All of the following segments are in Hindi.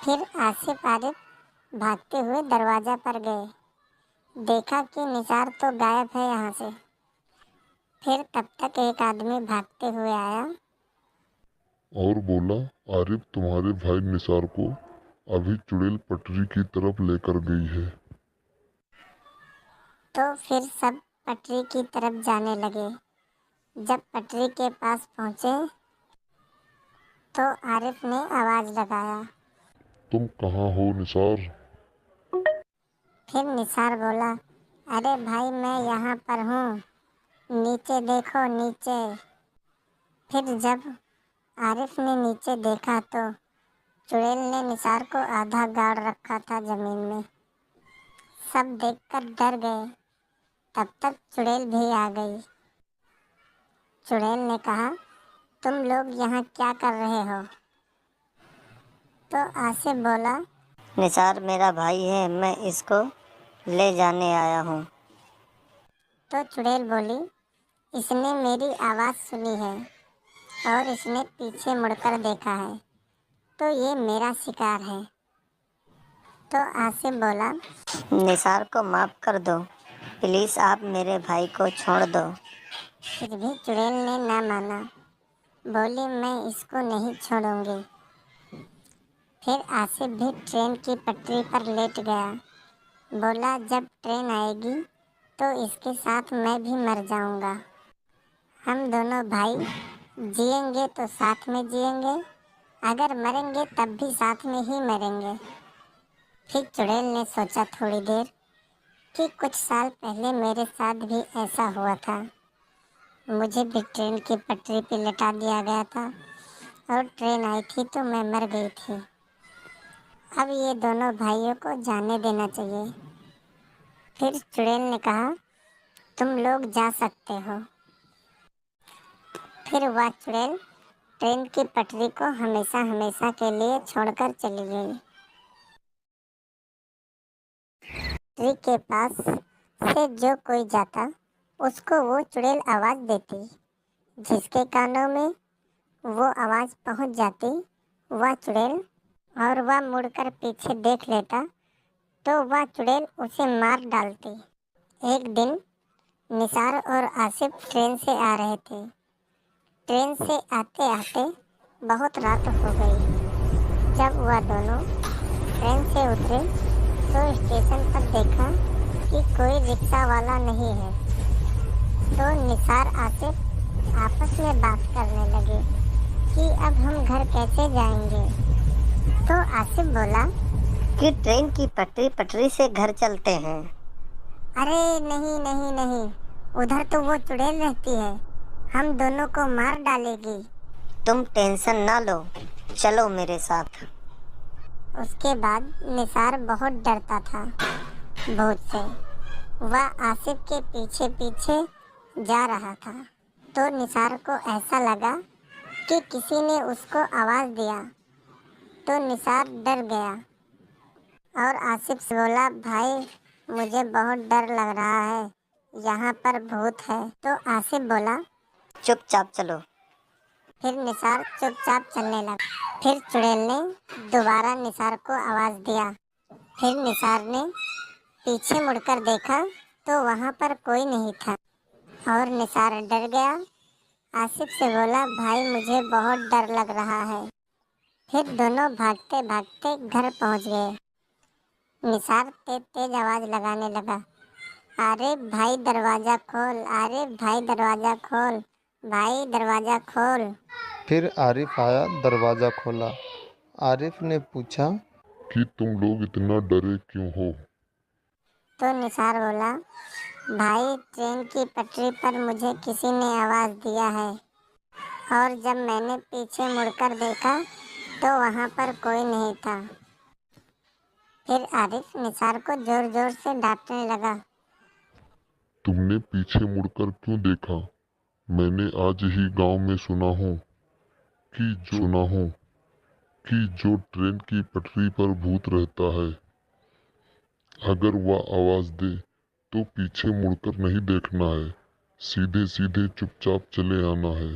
फिर आसिफ आरिफ भागते हुए दरवाजा पर गए। देखा कि निसार तो गायब है यहाँ से। फिर तब तक एक आदमी भागते हुए आया और बोला, आरिफ तुम्हारे भाई निसार को अभी चुड़ैल पटरी की तरफ लेकर गई है। तो फिर सब पटरी की तरफ जाने लगे। जब पटरी के पास पहुँचे तो आरिफ ने आवाज़ लगाया, तुम कहाँ हो निसार? फिर निसार बोला, अरे भाई मैं यहाँ पर हूँ, नीचे देखो नीचे। फिर जब आरिफ ने नीचे देखा तो चुड़ैल ने निसार को आधा गाड़ रखा था जमीन में। सब देखकर डर गए। तब तक चुड़ैल भी आ गई। चुड़ैल ने कहा, तुम लोग यहाँ क्या कर रहे हो? तो आसिफ बोला, निसार मेरा भाई है, मैं इसको ले जाने आया हूँ। तो चुड़ैल बोली, इसने मेरी आवाज़ सुनी है और इसने पीछे मुड़कर देखा है, तो ये मेरा शिकार है। तो आसिफ बोला, निसार को माफ़ कर दो, प्लीज़ आप मेरे भाई को छोड़ दो। फिर भी चुड़ैल ने ना माना। बोली, मैं इसको नहीं छोड़ूंगी। फिर आसिफ भी ट्रेन की पटरी पर लेट गया। बोला, जब ट्रेन आएगी तो इसके साथ मैं भी मर जाऊंगा। हम दोनों भाई जिएंगे तो साथ में जिएंगे, अगर मरेंगे तब भी साथ में ही मरेंगे। फिर चुड़ैल ने सोचा थोड़ी देर कि कुछ साल पहले मेरे साथ भी ऐसा हुआ था। मुझे भी ट्रेन की पटरी पर लटा दिया गया था और ट्रेन आई थी तो मैं मर गई थी। अब ये दोनों भाइयों को जाने देना चाहिए। फिर चुड़ैल ने कहा, तुम लोग जा सकते हो। फिर वह चुड़ैल ट्रेन की पटरी को हमेशा हमेशा के लिए छोड़कर चली गई। पटरी के पास से जो कोई जाता उसको वो चुड़ैल आवाज़ देती। जिसके कानों में वो आवाज़ पहुंच जाती वह चुड़ैल और वह मुड़कर पीछे देख लेता तो वह चुड़ैल उसे मार डालती। एक दिन निसार और आसिफ ट्रेन से आ रहे थे। ट्रेन से आते आते बहुत रात हो गई। जब वह दोनों ट्रेन से उतरे तो स्टेशन पर देखा कि कोई रिक्शा वाला नहीं है। तो निसार आसिफ आपस में बात करने लगे कि अब हम घर कैसे जाएंगे। तो आसिफ बोला कि ट्रेन की पटरी से घर चलते हैं। अरे नहीं नहीं नहीं, उधर तो वो चुड़ैल रहती है, हम दोनों को मार डालेगी। तुम टेंशन ना लो, चलो मेरे साथ। उसके बाद निसार बहुत डरता था भूत से। वह आसिफ के पीछे पीछे जा रहा था। तो निसार को ऐसा लगा कि किसी ने उसको आवाज़ दिया। तो निसार डर गया और आसिफ से बोला, भाई मुझे बहुत डर लग रहा है, यहाँ पर भूत है। तो आसिफ बोला, चुपचाप चलो। फिर निसार चुपचाप चलने लगा। फिर चुड़ैल ने दोबारा निसार को आवाज़ दिया। फिर निसार ने पीछे मुड़कर देखा तो वहाँ पर कोई नहीं था और निसार डर गया। आसिफ से बोला, भाई मुझे बहुत डर लग रहा है। फिर दोनों भागते भागते घर पहुँच गए। निसार तेज तेज आवाज़ लगाने लगा, अरे भाई दरवाज़ा खोल, अरे भाई दरवाज़ा खोल, भाई दरवाज़ा खोल। फिर आरिफ आया, दरवाज़ा खोला। आरिफ ने पूछा कि तुम लोग इतना डरे क्यों हो? तो निसार बोला, भाई ट्रेन की पटरी पर मुझे किसी ने आवाज़ दिया है और जब मैंने पीछे मुड़कर देखा तो वहाँ पर कोई नहीं था। फिर आरिफ निसार को जोर जोर से डांटने लगा, तुमने पीछे मुड़कर क्यों देखा? मैंने आज ही गांव में सुना कि जो ट्रेन की पटरी पर भूत रहता है, अगर वह आवाज़ दे तो पीछे मुड़कर नहीं देखना है, सीधे सीधे चुपचाप चले आना है।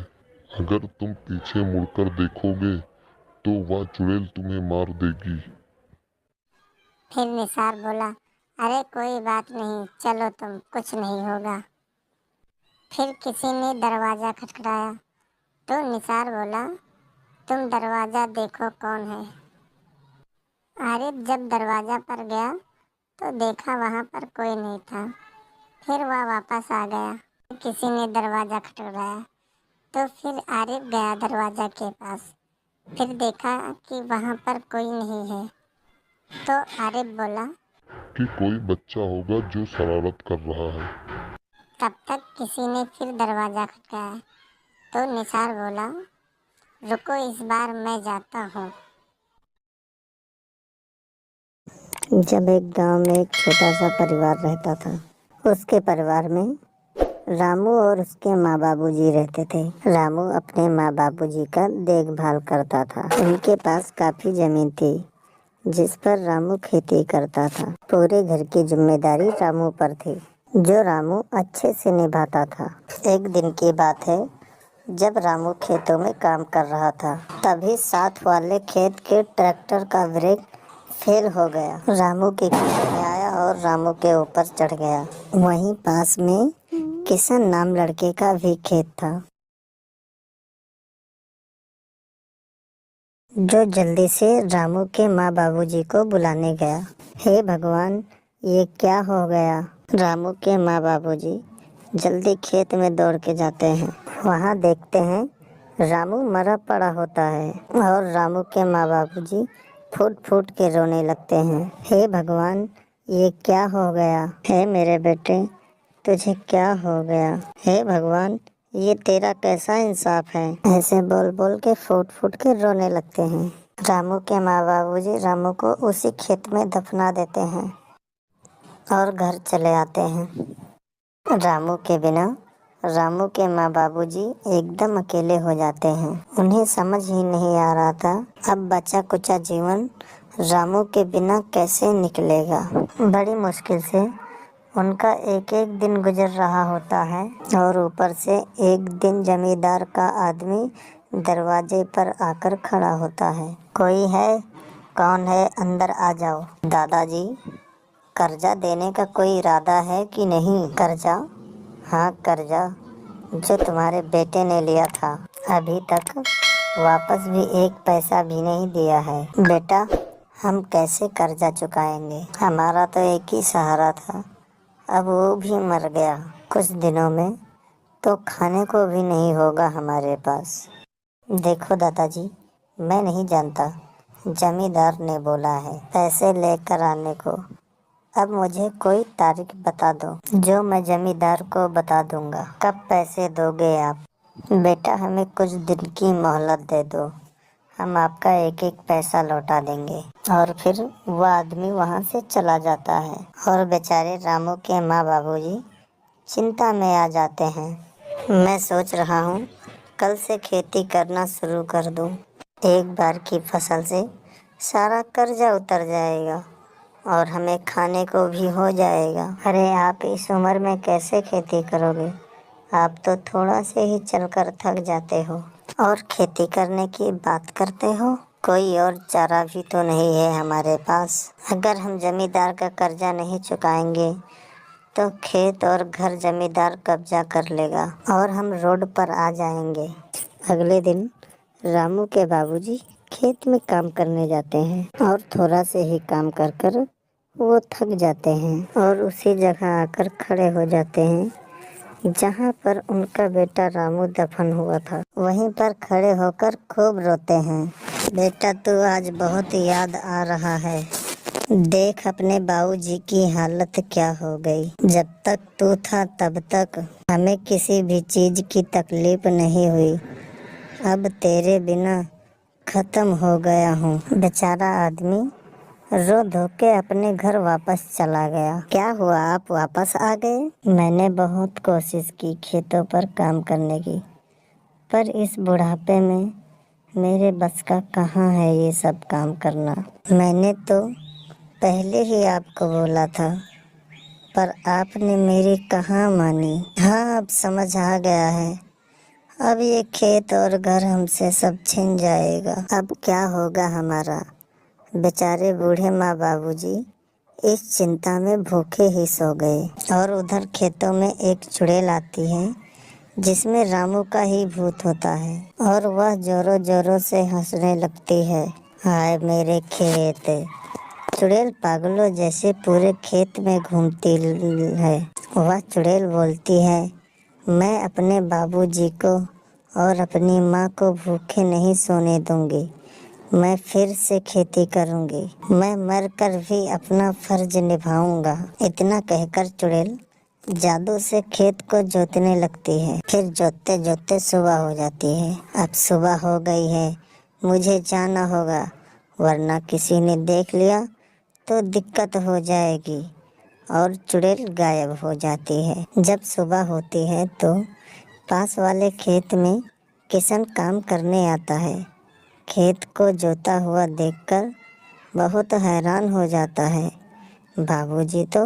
अगर तुम पीछे मुड़कर देखोगे तो वह चुड़ैल तुम्हें मार देगी। फिर निसार बोला, अरे कोई बात नहीं, चलो तुम, कुछ नहीं होगा। फिर किसी ने दरवाज़ा खटखटाया तो निसार बोला, तुम दरवाज़ा देखो कौन है। आरिफ जब दरवाज़ा पर गया तो देखा वहाँ पर कोई नहीं था। फिर वह वापस आ गया। किसी ने दरवाज़ा खटखटाया तो फिर आरिफ गया दरवाज़ा के पास। फिर देखा कि वहाँ पर कोई नहीं है। तो आरिफ बोला, कि कोई बच्चा होगा जो शरारत कर रहा है। तब तक किसी ने फिर दरवाज़ा खटखटाया तो निसार बोला, रुको इस बार मैं जाता हूँ। जब एक गांव में एक छोटा सा परिवार रहता था। उसके परिवार में रामू और उसके माँ बाबूजी रहते थे। रामू अपने माँ बाबूजी का देखभाल करता था। उनके पास काफी जमीन थी जिस पर रामू खेती करता था। पूरे घर की जिम्मेदारी रामू पर थी, जो रामू अच्छे से निभाता था। एक दिन की बात है, जब रामू खेतों में काम कर रहा था, तभी साथ वाले खेत के ट्रैक्टर का ब्रेक फेल हो गया। रामू के खेत में आया और रामू के ऊपर चढ़ गया। वहीं पास में किशन नाम लड़के का भी खेत था, जो जल्दी से रामू के माँ बाबूजी को बुलाने गया। हे भगवान, ये क्या हो गया। रामू के माँ बाबूजी जल्दी खेत में दौड़ के जाते हैं। वहाँ देखते हैं रामू मरा पड़ा होता है और रामू के माँ बाबूजी फूट फूट के रोने लगते हैं। हे भगवान, ये क्या हो गया। हे मेरे बेटे, तुझे क्या हो गया। हे भगवान, ये तेरा कैसा इंसाफ है। ऐसे बोल बोल के फूट फूट के रोने लगते हैं। रामू के माँ बाबूजी रामू को उसी खेत में दफना देते हैं और घर चले आते हैं। रामू के बिना रामू के माँ बाबूजी एकदम अकेले हो जाते हैं। उन्हें समझ ही नहीं आ रहा था अब बचा कुचा जीवन रामू के बिना कैसे निकलेगा। बड़ी मुश्किल से उनका एक एक दिन गुजर रहा होता है और ऊपर से एक दिन जमींदार का आदमी दरवाजे पर आकर खड़ा होता है। कोई है? कौन है? अंदर आ जाओ। दादाजी, कर्जा देने का कोई इरादा है कि नहीं? कर्जा? हाँ, कर्जा जो तुम्हारे बेटे ने लिया था, अभी तक वापस भी एक पैसा भी नहीं दिया है। बेटा, हम कैसे कर्जा चुकाएंगे? हमारा तो एक ही सहारा था, अब वो भी मर गया। कुछ दिनों में तो खाने को भी नहीं होगा हमारे पास। देखो दादाजी, मैं नहीं जानता, जमींदार ने बोला है पैसे लेकर आने को। अब मुझे कोई तारीख बता दो जो मैं जमींदार को बता दूंगा। कब पैसे दोगे आप? बेटा, हमें कुछ दिन की मोहलत दे दो, हम आपका एक एक पैसा लौटा देंगे। और फिर वह आदमी वहाँ से चला जाता है और बेचारे रामू के माँ बाबूजी चिंता में आ जाते हैं। मैं सोच रहा हूँ कल से खेती करना शुरू कर दूँ। एक बार की फसल से सारा कर्जा उतर जाएगा और हमें खाने को भी हो जाएगा। अरे आप इस उम्र में कैसे खेती करोगे? आप तो थोड़ा से ही चलकर थक जाते हो और खेती करने की बात करते हो। कोई और चारा भी तो नहीं है हमारे पास। अगर हम जमींदार का कर्जा नहीं चुकाएंगे तो खेत और घर जमींदार कब्जा कर लेगा और हम रोड पर आ जाएंगे। अगले दिन रामू के बाबूजी खेत में काम करने जाते हैं और थोड़ा से ही काम कर कर वो थक जाते हैं और उसी जगह आकर खड़े हो जाते हैं जहाँ पर उनका बेटा रामू दफन हुआ था। वहीं पर खड़े होकर खूब रोते हैं। बेटा, तू आज बहुत याद आ रहा है। देख अपने बाबूजी की हालत क्या हो गई। जब तक तू था तब तक हमें किसी भी चीज की तकलीफ नहीं हुई। अब तेरे बिना खत्म हो गया हूँ। बेचारा आदमी रो धो के अपने घर वापस चला गया। क्या हुआ, आप वापस आ गए? मैंने बहुत कोशिश की खेतों पर काम करने की, पर इस बुढ़ापे में मेरे बस का कहाँ है ये सब काम करना। मैंने तो पहले ही आपको बोला था, पर आपने मेरी कहाँ मानी। हाँ, अब समझ आ गया है। अब ये खेत और घर हमसे सब छिन जाएगा। अब क्या होगा हमारा। बेचारे बूढ़े माँ बाबूजी इस चिंता में भूखे ही सो गए। और उधर खेतों में एक चुड़ैल आती है जिसमें रामू का ही भूत होता है और वह जोरों जोरों से हंसने लगती है। हाय मेरे खेत। चुड़ैल पागलों जैसे पूरे खेत में घूमती है। वह चुड़ैल बोलती है, मैं अपने बाबूजी को और अपनी माँ को भूखे नहीं सोने दूंगी। मैं फिर से खेती करूंगी। मैं मर कर भी अपना फर्ज निभाऊंगा। इतना कहकर चुड़ैल जादू से खेत को जोतने लगती है। फिर जोतते जोतते सुबह हो जाती है। अब सुबह हो गई है, मुझे जाना होगा, वरना किसी ने देख लिया तो दिक्कत हो जाएगी। और चुड़ैल गायब हो जाती है। जब सुबह होती है तो पास वाले खेत में किशन काम करने आता है। खेत को जोता हुआ देखकर बहुत हैरान हो जाता है। बाबूजी तो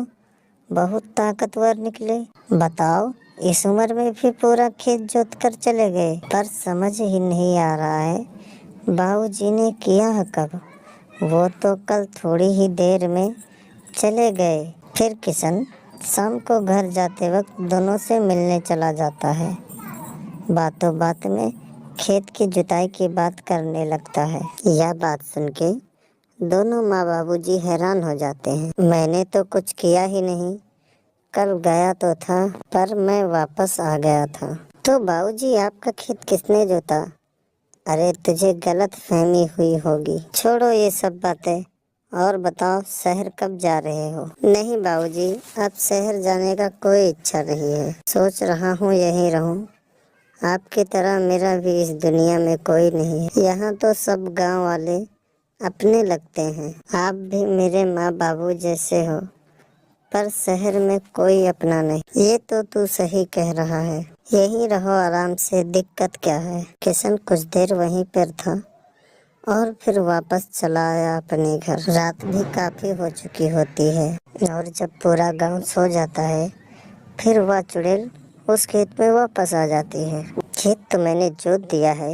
बहुत ताकतवर निकले। बताओ, इस उम्र में भी पूरा खेत जोत कर चले गए। पर समझ ही नहीं आ रहा है बाबूजी ने किया है कब। वो तो कल थोड़ी ही देर में चले गए। फिर किशन शाम को घर जाते वक्त दोनों से मिलने चला जाता है। बातों बात में खेत की जुताई की बात करने लगता है। यह बात सुन के दोनों माँ बाबूजी हैरान हो जाते हैं। मैंने तो कुछ किया ही नहीं। कल गया तो था पर मैं वापस आ गया था। तो बाबूजी आपका खेत किसने जोता? अरे तुझे गलत फहमी हुई होगी। छोड़ो ये सब बातें और बताओ शहर कब जा रहे हो? नहीं बाबूजी, अब शहर जाने का कोई इच्छा नहीं है। सोच रहा हूँ यहीं रहूँ। आपकी तरह मेरा भी इस दुनिया में कोई नहीं है। यहाँ तो सब गांव वाले अपने लगते हैं। आप भी मेरे माँ बाबू जैसे हो, पर शहर में कोई अपना नहीं। ये तो तू सही कह रहा है। यहीं रहो आराम से, दिक्कत क्या है। किशन कुछ देर वहीं पर था और फिर वापस चला आया अपने घर। रात भी काफी हो चुकी होती है और जब पूरा गांव सो जाता है फिर वह चुड़ैल उस खेत में वापस आ जाती है। खेत तो मैंने जोत दिया है,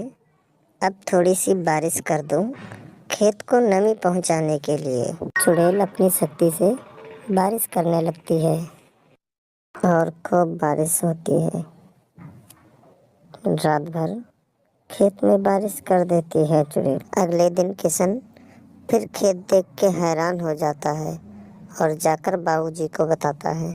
अब थोड़ी सी बारिश कर दूं खेत को नमी पहुंचाने के लिए। चुड़ैल अपनी शक्ति से बारिश करने लगती है और खूब बारिश होती है। रात भर खेत में बारिश कर देती है चुड़ैल। अगले दिन किशन फिर खेत देख के हैरान हो जाता है और जाकर बाबूजी को बताता है।